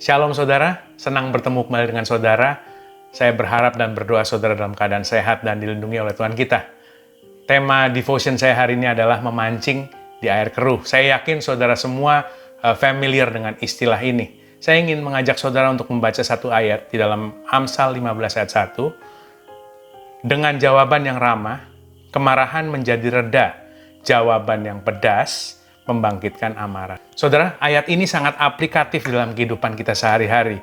Shalom saudara, senang bertemu kembali dengan saudara. Saya berharap dan berdoa saudara dalam keadaan sehat dan dilindungi oleh Tuhan kita. Tema devotion saya hari ini adalah memancing di air keruh. Saya yakin saudara semua familiar dengan istilah ini. Saya ingin mengajak saudara untuk membaca satu ayat di dalam Amsal 15 ayat 1. Dengan jawaban yang ramah, kemarahan menjadi reda. Jawaban yang pedas membangkitkan amarah. Saudara, ayat ini sangat aplikatif dalam kehidupan kita sehari-hari.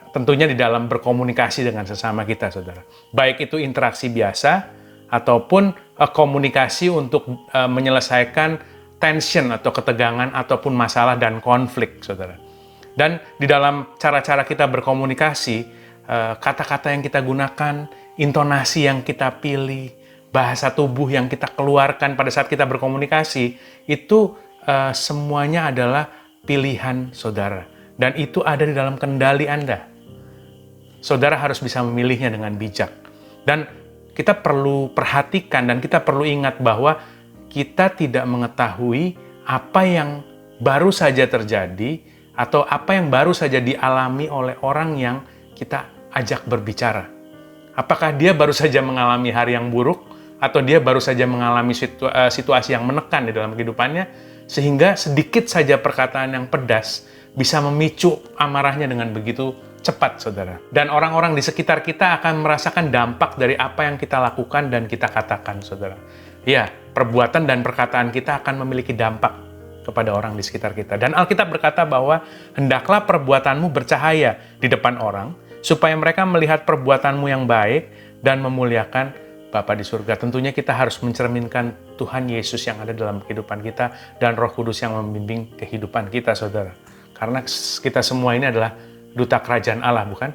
Tentunya di dalam berkomunikasi dengan sesama kita, saudara. Baik itu interaksi biasa, ataupun komunikasi untuk menyelesaikan tension atau ketegangan, ataupun masalah dan konflik, saudara. Dan di dalam cara-cara kita berkomunikasi, kata-kata yang kita gunakan, intonasi yang kita pilih, bahasa tubuh yang kita keluarkan pada saat kita berkomunikasi, itu semuanya adalah pilihan saudara. Dan itu ada di dalam kendali Anda. Saudara harus bisa memilihnya dengan bijak. Dan kita perlu perhatikan dan kita perlu ingat bahwa kita tidak mengetahui apa yang baru saja terjadi atau apa yang baru saja dialami oleh orang yang kita ajak berbicara. Apakah dia baru saja mengalami hari yang buruk atau dia baru saja mengalami situasi yang menekan di dalam kehidupannya, sehingga sedikit saja perkataan yang pedas bisa memicu amarahnya dengan begitu cepat, saudara. Dan orang-orang di sekitar kita akan merasakan dampak dari apa yang kita lakukan dan kita katakan, saudara. Ya, perbuatan dan perkataan kita akan memiliki dampak kepada orang di sekitar kita. Dan Alkitab berkata bahwa hendaklah perbuatanmu bercahaya di depan orang, supaya mereka melihat perbuatanmu yang baik dan memuliakan Bapa di surga. Tentunya kita harus mencerminkan Tuhan Yesus yang ada dalam kehidupan kita dan Roh Kudus yang membimbing kehidupan kita, saudara. Karena kita semua ini adalah duta kerajaan Allah, bukan?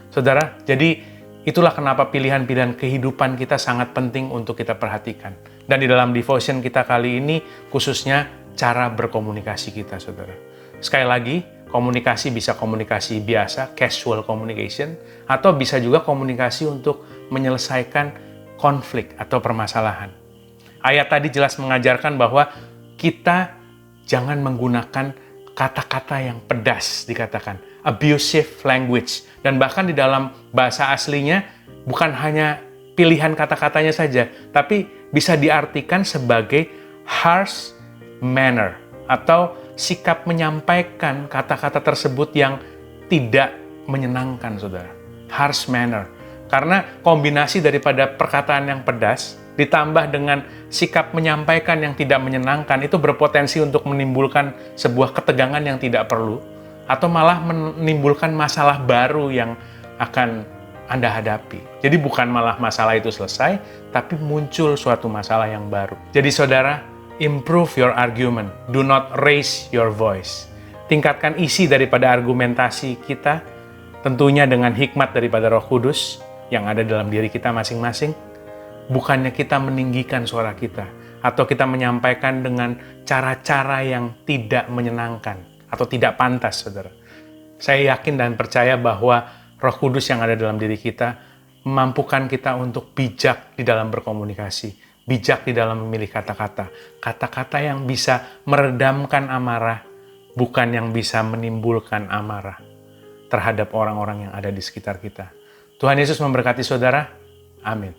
Saudara, jadi itulah kenapa pilihan-pilihan kehidupan kita sangat penting untuk kita perhatikan. Dan di dalam devotion kita kali ini, khususnya cara berkomunikasi kita, saudara. Sekali lagi, komunikasi bisa komunikasi biasa, casual communication, atau bisa juga komunikasi untuk menyelesaikan konflik atau permasalahan. Ayat tadi jelas mengajarkan bahwa kita jangan menggunakan kata-kata yang pedas, dikatakan abusive language, dan bahkan di dalam bahasa aslinya bukan hanya pilihan kata-katanya saja, tapi bisa diartikan sebagai harsh manner atau sikap menyampaikan kata-kata tersebut yang tidak menyenangkan, saudara. Harsh manner. Karena kombinasi daripada perkataan yang pedas ditambah dengan sikap menyampaikan yang tidak menyenangkan itu berpotensi untuk menimbulkan sebuah ketegangan yang tidak perlu atau malah menimbulkan masalah baru yang akan Anda hadapi. Jadi bukan malah masalah itu selesai, tapi muncul suatu masalah yang baru. Jadi saudara, improve your argument. Do not raise your voice. Tingkatkan isi daripada argumentasi kita, tentunya dengan hikmat daripada Roh Kudus yang ada dalam diri kita masing-masing. Bukannya kita meninggikan suara kita, atau kita menyampaikan dengan cara-cara yang tidak menyenangkan, atau tidak pantas, saudara. Saya yakin dan percaya bahwa Roh Kudus yang ada dalam diri kita memampukan kita untuk bijak di dalam berkomunikasi, bijak di dalam memilih kata-kata. Kata-kata yang bisa meredamkan amarah, bukan yang bisa menimbulkan amarah terhadap orang-orang yang ada di sekitar kita. Tuhan Yesus memberkati saudara. Amin.